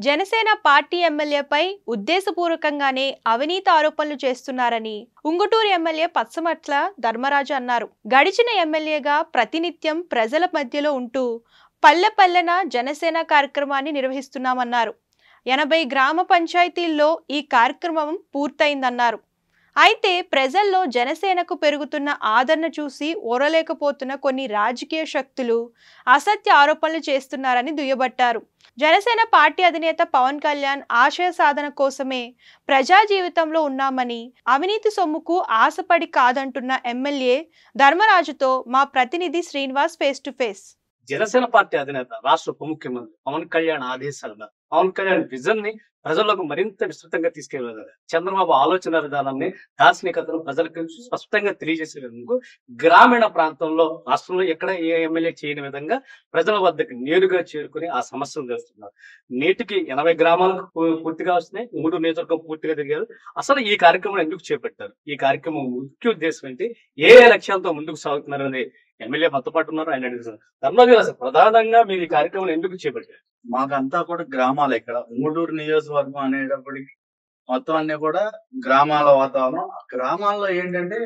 Janasena party ఎమ్మెల్యేపై ఉద్దేశపూర్వకంగానే అవినీతి ఆరోపణలు చేస్తున్నారని ఉంగుటూరు ఎమ్మెల్యే పచ్చమట్ల ధర్మరాజు అన్నారు. గడిచిన ఎమ్మెల్యేగా ప్రతినిత్యం ప్రజల మధ్యలో ఉంటూ పల్లె పల్లెన జనసేన కార్యక్రమాన్ని నిర్వహిస్తున్నామన్నారు. 80 గ్రామ పంచాయతీల్లో ఈ కార్యక్రమం పూర్తయిందన్నారు. అయితే ప్రజల్లో జనసేనకు పెరుగుతున్న ఆదరణ చూసి ఓరలేకపోతున్న కొన్ని రాజకీయ శక్తులు అసత్య ఆరోపణలు చేస్తున్నారని దుయ్యబట్టారు. జనసేన పార్టీ అధినేత పవన్ కళ్యాణ్ ఆశయ సాధన కోసమే ప్రజా జీవితంలో ఉన్నామని, అవినీతి సొమ్ముకు ఆశపడి కాదంటున్న ఎమ్మెల్యే ధర్మరాజుతో మా ప్రతినిధి Srinivas face to face. Janasena party అధినేత రాష్ట్ర ఉప ముఖ్యమంత్రి పవన్ కళ్యాణ్ ఆదేశాలుగా పవన్ కళ్యాణ్ విజన్ ని ప్రజలకు మరింత విస్తృతంగా తీసుకెళ్లారు. చంద్రబాబు ఆలోచన విధానాన్ని, దార్శనికతను ప్రజలకు స్పష్టంగా తెలియజేసేందుకు గ్రామీణ ప్రాంతంలో రాష్ట్రంలో ఎక్కడ ఏ ఎమ్మెల్యే చేయని విధంగా ప్రజల వద్దకు నేరుగా చేరుకుని ఆ సమస్యలు తెలుస్తున్నారు. నేటికి 80 గ్రామాలకు పూర్తిగా వస్తున్నాయి. 3 నియోజకవర్గం పూర్తిగా తిరిగారు. అసలు ఈ కార్యక్రమం ఎందుకు చేపట్టారు? ఈ కార్యక్రమం ముఖ్య ఉద్దేశం ఏంటి? ఏ లక్ష్యాలతో ముందుకు సాగుతున్నారు అనేది ఎమ్మెల్యే మనతో పాటు ఉన్నారు. ఆయన అడిగారు. ధర్మరాజు గారు, ప్రధానంగా మీరు ఈ కార్యక్రమం ఎందుకు చేపట్టారు? మాకంతా కూడా గ్రామాలు ఇక్కడ ఉంగుటూరు నియోజకవర్గం అనేటప్పటికి మొత్తం అన్ని కూడా గ్రామాల వాతావరణం. గ్రామాల్లో ఏంటంటే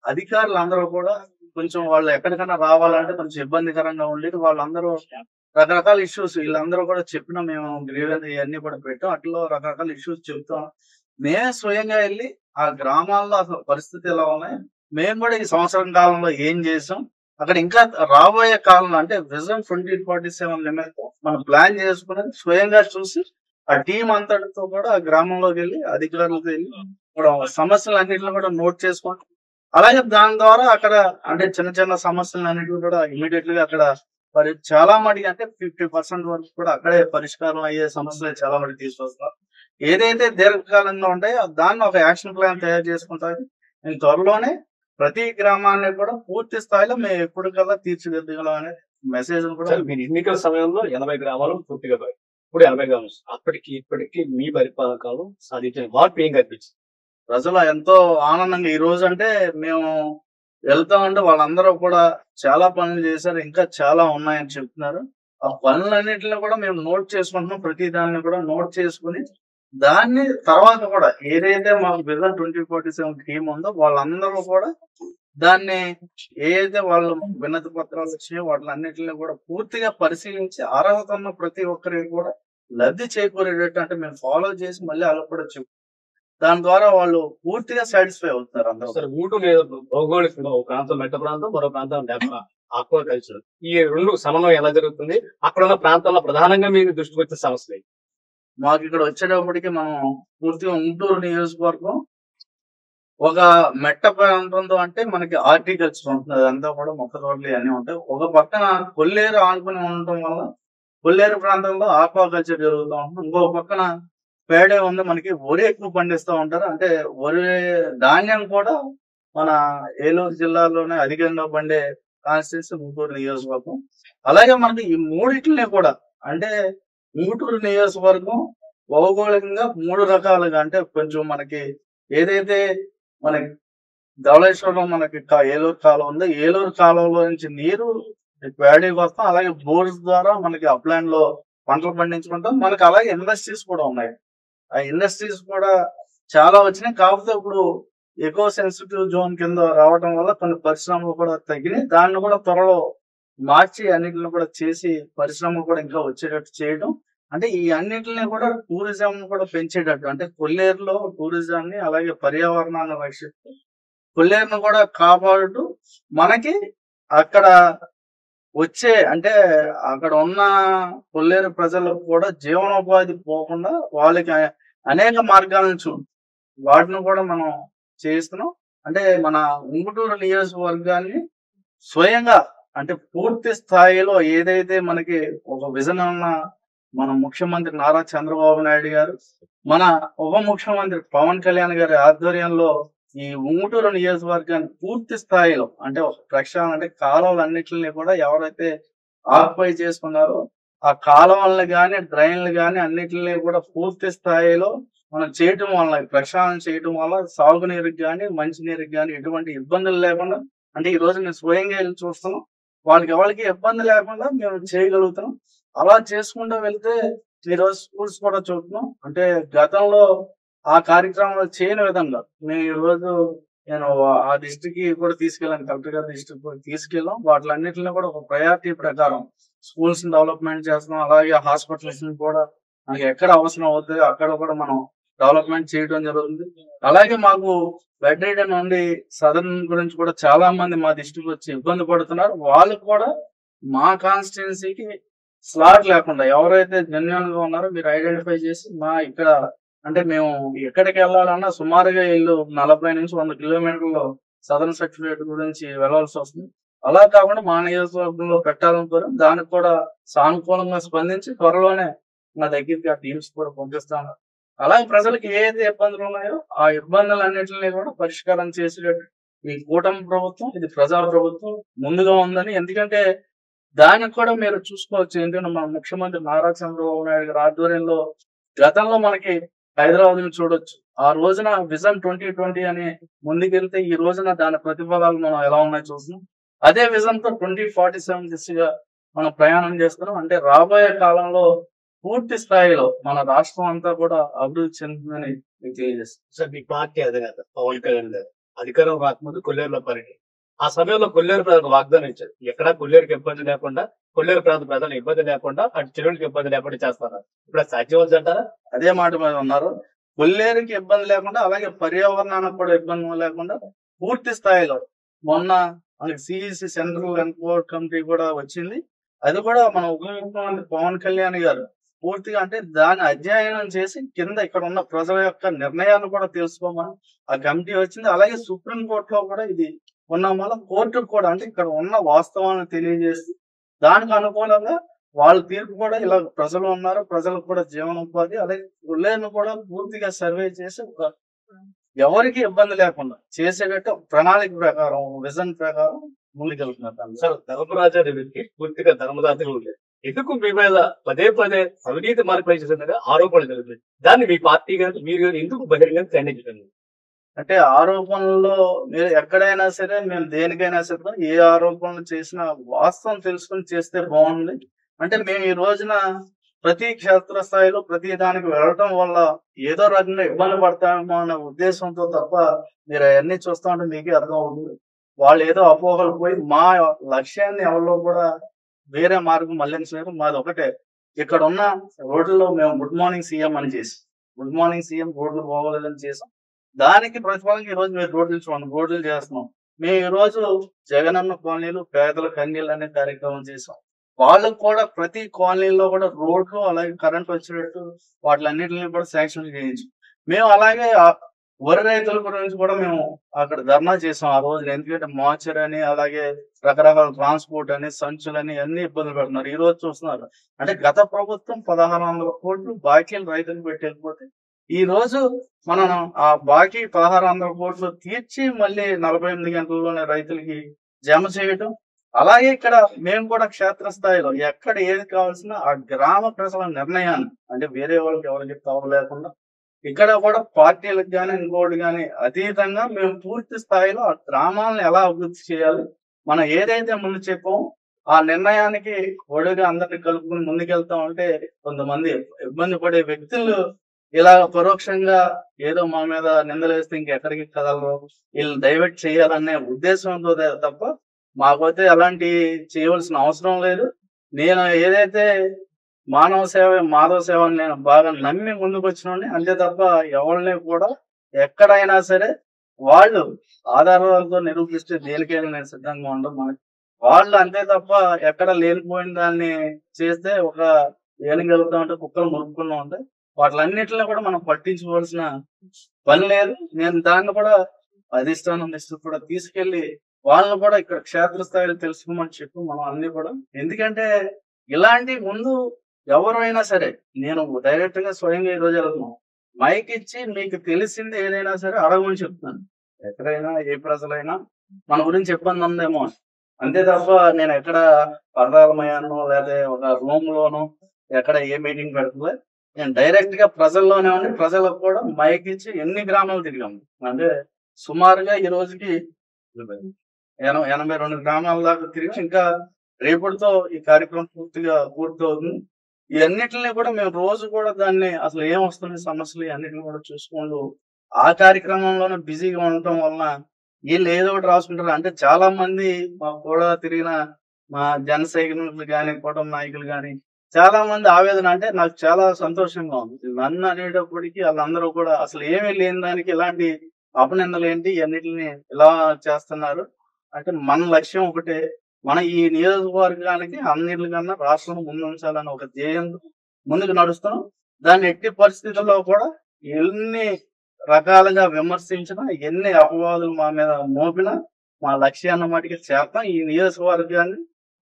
అధికారులు అందరూ కూడా కొంచెం వాళ్ళు ఎక్కడికైనా రావాలంటే కొంచెం ఇబ్బందికరంగా ఉండేది. వాళ్ళందరూ రకరకాల ఇష్యూస్ వీళ్ళందరూ కూడా చెప్పినా మేము గ్రీవెన్స్ ఇవన్నీ కూడా పెట్టాం. అట్లా రకరకాల ఇష్యూస్ చెప్తాం. మేమే స్వయంగా వెళ్ళి ఆ గ్రామాల్లో అసలు పరిస్థితి ఎలా ఉన్నాయి, మేము కూడా ఈ సంవత్సరం కాలంలో ఏం చేసాం, అక్కడ ఇంకా రాబోయే కాలంలో అంటే విజన్ 2047 నిమిత్తం మనం ప్లాన్ చేసుకున్నది స్వయంగా చూసి ఆ టీం అంతటితో కూడా ఆ గ్రామంలోకి వెళ్ళి అధికారులతో వెళ్ళి కూడా సమస్యలు అన్నింటిని కూడా నోట్ చేసుకుంటాం. అలాగే దాని ద్వారా అక్కడ అంటే చిన్న చిన్న సమస్యలు అన్నింటిని కూడా ఇమీడియట్ గా అక్కడ చాలా మటుకు అంటే 50% వరకు కూడా అక్కడే పరిష్కారం అయ్యే సమస్యలు చాలా మటుకు తీసుకొస్తాం. ఏదైతే దీర్ఘకాలంగా ఉంటాయో దాన్ని ఒక యాక్షన్ ప్లాన్ తయారు చేసుకుంటారు. నేను త్వరలోనే ప్రతి గ్రామాన్ని కూడా పూర్తి స్థాయిలో మేము ఎప్పటికల్లా తీర్చిదిద్దగలం అనే మెసేజ్ కూడా. మీరు ఎన్నికల సమయంలో 80 గ్రామాలు పూర్తిగా ఇప్పుడు 80 గ్రామాలు అప్పటికి ఇప్పటికి మీ పరిపాలన కాలం సాధించిన మార్పు ఏం కనిపించింది? ప్రజలు ఎంతో ఆనందంగా ఈ రోజు అంటే మేము వెళ్తామంటే వాళ్ళందరూ కూడా చాలా పనులు చేశారు, ఇంకా చాలా ఉన్నాయని చెప్తున్నారు. ఆ పనులన్నింటినీ కూడా మేము నోట్ చేసుకుంటున్నాం. ప్రతి దాన్ని కూడా నోట్ చేసుకుని దాన్ని తర్వాత కూడా ఏదైతే మాకు విజన్ 2047 టీం ఉందో వాళ్ళందరూ కూడా దాన్ని ఏదైతే వాళ్ళు వినతి పత్రాలు వచ్చాయో వాటిలన్నింటినీ కూడా పూర్తిగా పరిశీలించి అర్హత ఉన్న ప్రతి ఒక్కరికి కూడా లబ్ధి చేకూరేటట్టు అంటే మేము ఫాలో చేసి మళ్ళీ అలా కూడా చెప్పు దాని ద్వారా వాళ్ళు పూర్తిగా సాటిస్ఫై అవుతున్నారు అందరూ. సరే, భౌగోళికంగా ఒక ప్రాంతం మెట్ట ప్రాంతం, మరో ప్రాంతం ఆక్వా కల్చర్, ఈ రెండు సమన్వయం ఎలా జరుగుతుంది? అక్కడ ఉన్న ప్రాంతాల్లో ప్రధానంగా మీకు దృష్టికి వచ్చే సమస్యలు? మాకు ఇక్కడ వచ్చేటప్పటికి మనం పూర్తిగా ఉంగుటూరు నియోజకవర్గం ఒక మెట్ట ప్రాంతంతో అంటే మనకి హార్టికల్చర్ ఉంటుంది. అదంతా కూడా మొక్క తోటలు అన్ని ఉంటాయి. ఒక పక్కన కొల్లేరు ఆనుకుని ఉండటం వల్ల కొల్లేరు ప్రాంతంలో ఆక్వా కల్చర్ జరుగుతూ ఉంటుంది. ఇంకో పక్కన పేడే ఉంది, మనకి వరి ఎక్కువ పండిస్తూ ఉంటారు. అంటే వరి ధాన్యం కూడా మన ఏలూరు జిల్లాలోనే అధికంగా పండే కాన్స్టిట్యూన్సీ ఉంగుటూరు నియోజకవర్గం. అలాగే మనకి ఈ మూడింటిని కూడా అంటే ఉంగుటూరు నియోజకవర్గం భౌగోళికంగా 3 రకాలుగా అంటే కొంచెం మనకి ఏదైతే మనకి ధవళేశ్వరం మనకి ఏలూరు కాలువ ఉందో ఏలూరు కాలువలో నుంచి నీరు వేడికి వస్తాం. అలాగే బోర్స్ ద్వారా మనకి అప్లాండ్ లో పంటలు పండించుకుంటాం. మనకి అలాగే ఇండస్ట్రీస్ కూడా ఉన్నాయి. ఆ ఇండస్ట్రీస్ కూడా చాలా వచ్చినాయి. కాకపోతే ఇప్పుడు ఎకో సెన్సిటివ్ జోన్ కింద రావడం వల్ల కొన్ని పరిశ్రమలు కూడా తగ్గినాయి. దాన్ని కూడా త్వరలో మార్చి అన్నిటిని కూడా చేసి పరిశ్రమలు కూడా ఇంకా వచ్చేటట్టు చేయడం అంటే ఈ అన్నింటిని కూడా టూరిజం కూడా పెంచేటట్టు అంటే కొల్లేరులో టూరిజాన్ని అలాగే పర్యావరణాన్ని రక్షిస్తూ కొల్లేరును కూడా కాపాడుతూ మనకి అక్కడ వచ్చే అంటే అక్కడ ఉన్న కొల్లేరు ప్రజలకు కూడా జీవనోపాధి పోకుండా వాళ్ళకి అనేక మార్గాలను వాటిని కూడా మనం చేస్తున్నాం. అంటే మన ఉంగుటూరు నియోజకవర్గాన్ని స్వయంగా అంటే పూర్తి స్థాయిలో ఏదైతే మనకి ఒక విజన్ ఉన్న మన ముఖ్యమంత్రి నారా చంద్రబాబు నాయుడు గారు, మన ఉప ముఖ్యమంత్రి పవన్ కళ్యాణ్ గారి ఆధ్వర్యంలో ఈ ఉంగుటూరు నియోజకవర్గాన్ని పూర్తి స్థాయిలో అంటే ఒక ప్రక్షాళన అంటే కాలువలన్నిటిని కూడా ఎవరైతే ఆక్యుపై చేసుకున్నారో ఆ కాలువలను కానీ డ్రైన్లు కానీ అన్నిటిని కూడా పూర్తి స్థాయిలో మనం చేయటం వల్ల ప్రక్షాళన చేయటం వల్ల సాగునీరుకి కానీ మంచినీరుకి కానీ ఎటువంటి ఇబ్బందులు లేకుండా అంటే ఈ రోజు నేను స్వయంగా వెళ్ళి చూస్తున్నాం. వాళ్ళకి ఎవరికి ఇబ్బంది లేకుండా మేము చేయగలుగుతున్నాం. అలా చేసుకుంటూ వెళ్తే ఈ రోజు స్కూల్స్ కూడా చూస్తున్నాం. అంటే గతంలో ఆ కార్యక్రమాలు చేయని విధంగా మేము ఈ రోజు నేను ఆ డిస్ట్రిక్ట్ కి కూడా తీసుకెళ్ళాను. కలెక్టర్ గారి డిస్ట్రిక్ట్ కూడా తీసుకెళ్ళాం. వాటిలన్నిటిని కూడా ఒక ప్రయారిటీ ప్రకారం స్కూల్స్ డెవలప్మెంట్ చేస్తున్నాం. అలాగే హాస్పిటల్స్ కూడా మనకి ఎక్కడ అవసరం అవుతుంది అక్కడ కూడా మనం డెవలప్మెంట్ చేయడం జరుగుతుంది. అలాగే మాకు బెడ్ రిడన్ నుండి సదరన్ గురించి కూడా చాలా మంది మా డిస్ట్రిక్ట్ వచ్చి ఇబ్బంది పడుతున్నారు. వాళ్ళు కూడా మా కాన్స్టిట్యున్సీకి స్లాట్ లేకుండా ఎవరైతే జెన్యున్ గా ఉన్నారో మీరు ఐడెంటిఫై చేసి మా ఇక్కడ అంటే మేము ఎక్కడికి వెళ్ళాలన్నా సుమారుగా ఇల్లు 40 నుంచి 100 కిలోమీటర్లు సదరన్ సర్టిఫికేట్ గురించి వెళ్ళాల్సి వస్తుంది. అలా కాకుండా మా నియోజకవర్గంలో పెట్టాలనుకోవడం దానికి కూడా సానుకూలంగా స్పందించి త్వరలోనే మా దగ్గరికి ఆ టీమ్స్ కూడా పంపిస్తాను. అలాగే ప్రజలకు ఏదైతే ఇబ్బందులు ఉన్నాయో ఆ ఇబ్బందులన్నింటినీ కూడా పరిష్కారం చేసేటట్టు ఈ కూటమి ప్రభుత్వం ఇది ప్రజా ప్రభుత్వం ముందుగా ఉందని. ఎందుకంటే దానికి కూడా మీరు చూసుకోవచ్చు. ఎందుకంటే మన ముఖ్యమంత్రి నారా చంద్రబాబు నాయుడు గారి ఆధ్వర్యంలో గతంలో మనకి హైదరాబాద్ ని చూడొచ్చు. ఆ రోజున విజన్ 2020 అని ముందుకెళ్తే ఈ రోజున దాని ప్రతిఫలాలు మనం ఎలా ఉన్నాయో చూస్తున్నాం. అదే విజన్ తో 2047 దిశగా మనం ప్రయాణం చేస్తున్నాం. అంటే రాబోయే కాలంలో పూర్తి స్థాయిలో మన రాష్ట్రం అంతా కూడా అభివృద్ధి చెందుతుందని మీకు తెలియజేస్తాం. సార్ మీ పార్టీ అధినేత పవన్ కళ్యాణ్ గారు అధికారం రాకముందు కొల్లేరులో పర్యటన ఆ సమయంలో కొల్లేరు ప్రజలకు వాగ్దానం ఇచ్చారు. ఎక్కడా కొల్లేరుకి ఇబ్బంది లేకుండా కొల్లేరు ప్రాంత ప్రజలకు ఇబ్బంది లేకుండా అటు చెరువులకు ఇబ్బంది లేకుండా చేస్తున్నారు. ఇప్పుడు అది సాధ్యం అంటారా? అదే మాట మీద ఉన్నారు. కొల్లేరుకి ఇబ్బంది లేకుండా అలాగే పర్యావరణానికి కూడా ఇబ్బంది లేకుండా పూర్తి స్థాయిలో మొన్న మనకి సిఇసి సెంట్రల్ ఎన్క్వైరీ కమిటీ కూడా వచ్చింది. అది కూడా మన ఉప ముఖ్యమంత్రి పవన్ కళ్యాణ్ గారు పూర్తిగా అంటే దాన్ని అధ్యయనం చేసి కింద ఇక్కడ ఉన్న ప్రజల యొక్క నిర్ణయాన్ని కూడా తెలుసుకోమని ఆ కమిటీ వచ్చింది. అలాగే సుప్రీం కోర్టులో కూడా ఇది ఉన్న వల్ల కోర్టుకు కూడా అంటే ఇక్కడ ఉన్న వాస్తవాన్ని తెలియజేసి దానికి అనుకూలంగా వాళ్ళ తీర్పు కూడా ఇలా ప్రజలు ఉన్నారు, ప్రజలకు కూడా జీవనోపాధి అలాగే కొల్లేరును కూడా పూర్తిగా సర్వే చేసి ఎవరికి ఇబ్బంది లేకుండా చేసేటట్టు ప్రణాళిక ప్రకారం విజన్ ప్రకారం ముందుకెళ్తున్నారు. సార్ ధర్మరాజారెడ్డికి పూర్తిగా ధర్మదాతలు ఉండేది. ఎందుకు మీ మీద పదే పదే అవినీతి మార్పులు చేసిన ఆరోపణలు జరుగుతుంది. దాన్ని మీ పార్టీ గారు మీరు ఎందుకు బహిరంగంగా ఖండించండి? అంటే ఆరోపణల్లో మీరు ఎక్కడైనా సరే మేము దేనికైనా సరే ఏ ఆరోపణలు చేసినా వాస్తవం తెలుసుకొని చేస్తే బాగుంది. అంటే మేము ఈ రోజున ప్రతి క్షేత్ర స్థాయిలో ప్రతి దానికి వెళ్ళటం వల్ల ఏదో రకంగా ఇబ్బంది పడతామేమో అన్న ఉద్దేశంతో తప్ప మీరు అవన్నీ చూస్తా ఉంటే మీకే అర్థం అవుతుంది. వాళ్ళు ఏదో అపోహలు పోయి మా లక్ష్యాన్ని ఎవరిలో కూడా వేరే మార్గం మళ్లించలేరు. మాది ఒకటే, ఇక్కడ ఉన్న రోడ్లలో మేము గుడ్ మార్నింగ్ సీఎం అని చేసి గుడ్ మార్నింగ్ సీఎం రోడ్లు బాగోలేదని చేసాం. దానికి ప్రతిఫలంగా ఈ రోజు మీరు రోడ్లు చూడండి, రోడ్లు చేస్తున్నాం. మేము ఈ రోజు జగనన్న కాలనీలు పేదల కన్నీళ్ళు అనే కార్యక్రమం చేసాం. వాళ్ళకు కూడా ప్రతి కాలనీలో కూడా రోడ్లు అలాగే కరెంట్ వచ్చేటట్టు వాటిలన్నిటిని కూడా శాంక్షన్ చేయించాం. మేము అలాగే వరి రైతుల గురించి కూడా మేము అక్కడ ధర్నా చేసాం ఆ రోజు. ఎందుకంటే మార్చర్ అని అలాగే రకరకాల ట్రాన్స్పోర్ట్ అని సంచులని అన్ని ఇబ్బందులు పెడుతున్నారు. ఈ రోజు చూస్తున్నారు అంటే గత ప్రభుత్వం 1600 కోట్లు బాకీలు రైతులు పెట్టి వెళ్ళిపోతే ఈ రోజు మనం ఆ బాకీ 1600 కోట్లు తీర్చి మళ్ళీ 48 గంటల్లోనే రైతులకి జమ చేయడం. అలాగే ఇక్కడ మేము కూడా క్షేత్రస్థాయిలో ఎక్కడ ఏది కావాల్సిన ఆ గ్రామ ప్రజల నిర్ణయాన్ని అంటే వేరే వాళ్ళకి ఎవరికి తావు లేకుండా ఇక్కడ కూడా పార్టీలకు కానీ ఇంకోటి కానీ అతీతంగా మేము పూర్తి స్థాయిలో ఆ గ్రామాలను ఎలా అభివృద్ధి చేయాలి మనం ఏదైతే ముందు చెప్పామో ఆ నిర్ణయానికి ఒడిగా అందరినీ కలుపుకుని ముందుకెళ్తాం. అంటే కొంతమంది ఇబ్బంది పడే వ్యక్తులు ఇలా పరోక్షంగా ఏదో మా మీద నిందలేస్తే ఇంకెక్కడికి కదలరు, వీళ్ళు డైవర్ట్ చేయాలనే ఉద్దేశంతో తప్ప మాకైతే అలాంటి చేయవలసిన అవసరం లేదు. నేను ఏదైతే మానవ సేవ మాధవ సేవ అని నేను బాగా నమ్మి ముందుకు వచ్చినండి. అంతే తప్ప ఎవరిని కూడా ఎక్కడైనా సరే వాళ్ళు ఆధారాలతో నిరూపిస్తే దేనికైనా నేను సిద్ధంగా ఉండడం మనకి వాళ్ళు. అంతే తప్ప ఎక్కడ లేనిపోయిన దాన్ని చేస్తే ఒక ఏనుగలుగుతా ఉంటే కుక్కలు మురుక్కున్నా ఉంటాయి. వాటిలన్నిటిని కూడా మనం పట్టించుకోవాల్సిన పని లేదు. నేను దాన్ని కూడా అధిష్టానం దృష్టికి కూడా తీసుకెళ్లి వాళ్ళని కూడా ఇక్కడ క్షేత్రస్థాయిలో తెలుసుకోమని చెప్పి మనం అన్ని కూడా, ఎందుకంటే ఇలాంటి ముందు ఎవరైనా సరే నేను డైరెక్ట్ గా స్వయంగా ఈ రోజు వెళ్తున్నాం మైక్ ఇచ్చి మీకు తెలిసింది ఏదైనా సరే అడగమని చెప్తున్నాను. ఎక్కడైనా ఏ ప్రజలైనా మన గురించి ఇబ్బంది ఉందేమో అంతే తప్ప నేను ఎక్కడ పరదాలమయ్యానో లేదా ఒక రూమ్ లోనో ఎక్కడ ఏ మీటింగ్ పెడతలే. నేను డైరెక్ట్ గా ప్రజల్లోనే ఉండి ప్రజలకు కూడా మైక్ ఇచ్చి ఎన్ని గ్రామాలు తిరిగాము అంటే సుమారుగా ఈ రోజుకి 82 గ్రామాల దాకా తిరిగి ఇంకా రేపటితో ఈ కార్యక్రమం పూర్తి అవుతుంది. ఇవన్నిటిని కూడా మేము రోజు కూడా దాన్ని అసలు ఏం వస్తున్నాయి సమస్యలు అన్నిటిని కూడా చూసుకుంటూ ఆ కార్యక్రమంలోనే బిజీగా ఉండటం వలన వీళ్ళు ఏదో ఒకటి రాసుకుంటారు. అంటే చాలా మంది మా కూడా తిరిగిన మా జన సైనికులు గాని, కూటమి నాయకులు గాని చాలా మంది ఆవేదన అంటే నాకు చాలా సంతోషంగా ఉంది. నన్ను అనేటప్పటికి వాళ్ళందరూ కూడా అసలు ఏమీ లేని దానికి ఇలాంటి అపనిందలు ఏంటి ఇవన్నిటిని ఇలా చేస్తున్నారు. అంటే మన లక్ష్యం ఒకటే, మన ఈ నియోజకవర్గానికి అన్నిటికన్నా రాష్ట్రం ముందుంచాలని ఒక ధ్యేయంతో ముందుకు నడుస్తున్నాం. దాన్ని ఎట్టి పరిస్థితుల్లో కూడా ఎన్ని రకాలుగా విమర్శించినా, ఎన్ని అపవాదులు మా మీద మోపినా మా లక్ష్యాన్ని మటుకి చేస్తాం. ఈ నియోజకవర్గాన్ని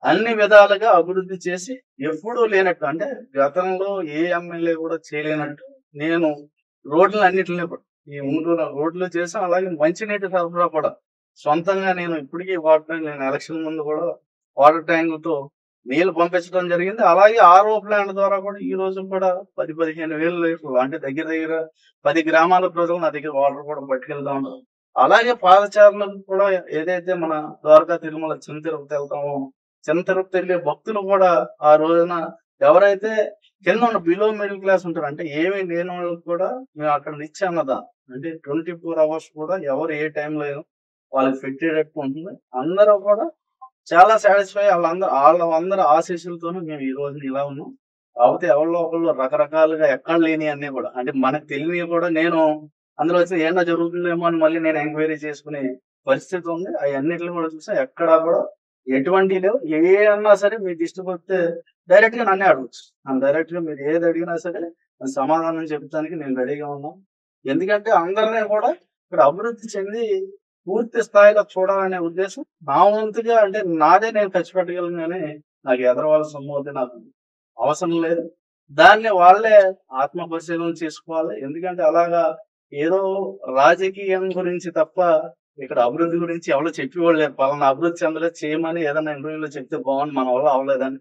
అన్ని విధాలుగా అభివృద్ధి చేసి ఎప్పుడూ లేనట్టు అంటే గతంలో ఏ ఎమ్మెల్యే కూడా చేయలేనట్టు నేను రోడ్లు అన్నిటిని కూడా ఈ ఉంటూరు రోడ్లు చేసాం. అలాగే మంచినీటి సరఫరా కూడా సొంతంగా నేను ఇప్పటికీ వాటర్ నేను ఎలక్షన్ ముందు కూడా వాటర్ ట్యాంకులతో నీళ్లు పంపించడం జరిగింది. అలాగే ఆర్ఓ ప్లాంట్ ద్వారా కూడా ఈ రోజు కూడా 10-15 వేల లీటర్లు అంటే దగ్గర దగ్గర 10 గ్రామాల ప్రజలు నా దగ్గర వాటర్ కూడా పట్టుకెళ్తా ఉంటారు. అలాగే పాదచారులకు కూడా ఏదైతే మన ద్వారకా తిరుమల చిన్న తిరుపతి వెళ్తామో చిన్న తిరుపతి వెళ్ళే భక్తులు కూడా ఆ రోజున ఎవరైతే కింద ఉన్న బిలో మిడిల్ క్లాస్ ఉంటారు అంటే ఏమీ లేని వాళ్ళకి కూడా మేము అక్కడ నిత్యాన్నదా అంటే 24 hours కూడా ఎవరు ఏ టైంలో వాళ్ళకి పెట్టేటట్టు ఉంటుంది. అందరూ కూడా చాలా సాటిస్ఫై వాళ్ళందరూ ఆశీస్సులతోనే మేము ఈ రోజు ఇలా ఉన్నాం. కాకపోతే ఎవరిలో ఒకళ్ళు రకరకాలుగా ఎక్కడ లేని అన్ని కూడా అంటే మనకు తెలియని కూడా నేను అందులో వచ్చి ఏమన్నా జరుగుతుందేమో అని మళ్ళీ నేను ఎంక్వైరీ చేసుకునే పరిస్థితి ఉంది. అవన్నిటిని కూడా చూసా ఎక్కడా కూడా ఎటువంటి లేవు. ఏ అన్నా సరే మీ దృష్టికి వస్తే డైరెక్ట్ గా నన్నే అడగచ్చు. డైరెక్ట్ గా మీరు ఏది అడిగినా సరే సమాధానం చెప్తానికి నేను రెడీగా ఉన్నాను. ఎందుకంటే అందరినీ కూడా ఇక్కడ అభివృద్ధి చెంది పూర్తి స్థాయిలో చూడాలనే ఉద్దేశం నా వంతుగా అంటే నాదే నేను ఖర్చు పెట్టగలను కానీ నాకు ఎదరవాళ్ళ సొమ్ము నాకు అవసరం లేదు. దాన్ని వాళ్ళే ఆత్మ పరిశీలన చేసుకోవాలి. ఎందుకంటే అలాగా ఏదో రాజకీయం గురించి తప్ప ఇక్కడ అభివృద్ధి గురించి ఎవరో చెప్పేవాళ్ళు లేరు. పలానా అభివృద్ధి చెందలేదు చేయమని ఏదైనా ఇంటర్వ్యూలో చెప్తే బాగుంది, మన వల్ల అవ్వలేదని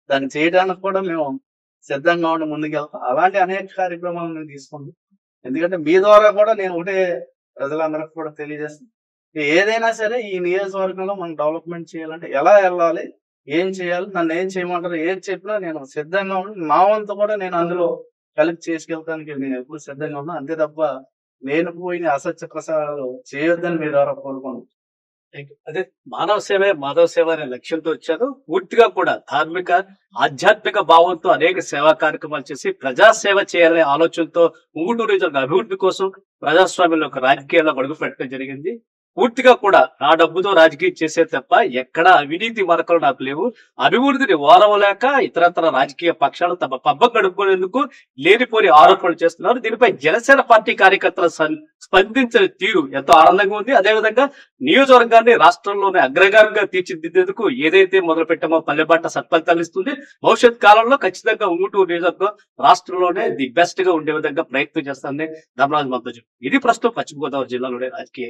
దాన్ని చేయడానికి కూడా మేము సిద్ధంగా ఉండి ముందుకెళ్తాం. అలాంటి అనేక కార్యక్రమాలు మేము తీసుకుంటాం. ఎందుకంటే మీ ద్వారా కూడా నేను ఒకటే ప్రజలందరికీ కూడా తెలియజేస్తాను, ఏదైనా సరే ఈ నియోజకవర్గంలో మనం డెవలప్మెంట్ చేయాలంటే ఎలా వెళ్ళాలి, ఏం చేయాలి, నన్ను ఏం చేయమంటారు, ఏం చెప్పినా నేను సిద్ధంగా ఉండి నా వంతు కూడా నేను అందులో కలిపి చేసుకెళ్తానికి నేను ఎప్పుడు సిద్ధంగా ఉన్నా. అంతే తప్ప నేను పోయిన అసత్య ప్రసారాలు చేయొద్దని మీ ద్వారా కోరుకున్నాను. అదే మానవ సేవే మాధవ సేవ అనే లక్ష్యంతో వచ్చారు. పూర్తిగా కూడా ధార్మిక ఆధ్యాత్మిక భావంతో అనేక సేవా కార్యక్రమాలు చేసి ప్రజా సేవ చేయాలనే ఆలోచనతో ఉంగుటూరు రీజన్ అభివృద్ధి కోసం ప్రజాస్వామ్యంలో ఒక రాజకీయాల్లో అడుగు పెట్టడం జరిగింది. పూర్తిగా కూడా నా డబ్బుతో రాజకీయం చేసే తప్ప ఎక్కడ అవినీతి మరకలు నాకు లేవు. అభివృద్ధిని ఓరవలేక ఇతరత్ర రాజకీయ పక్షాలు తమ పబ్బం గడుపుకునేందుకు లేనిపోని ఆరోపణలు చేస్తున్నారు. దీనిపై జనసేన పార్టీ కార్యకర్తలు స్పందించిన తీరు ఎంతో ఆనందంగా ఉంది. అదేవిధంగా నియోజకవర్గాన్ని రాష్ట్రంలోనే అగ్రగామిగా తీర్చిదిద్దేందుకు ఏదైతే మొదలు పెట్టామో పల్లెబాట సత్ఫలితాలు ఇస్తుంది. భవిష్యత్ కాలంలో ఖచ్చితంగా ఉంగుటూరు నియోజకవర్గం రాష్ట్రంలోనే ది బెస్ట్ గా ఉండే విధంగా ప్రయత్నం చేస్తానని ధర్మరాజు మనతో చెప్పారు. ఇది ప్రస్తుతం పశ్చిమ గోదావరి జిల్లాలోనే రాజకీయ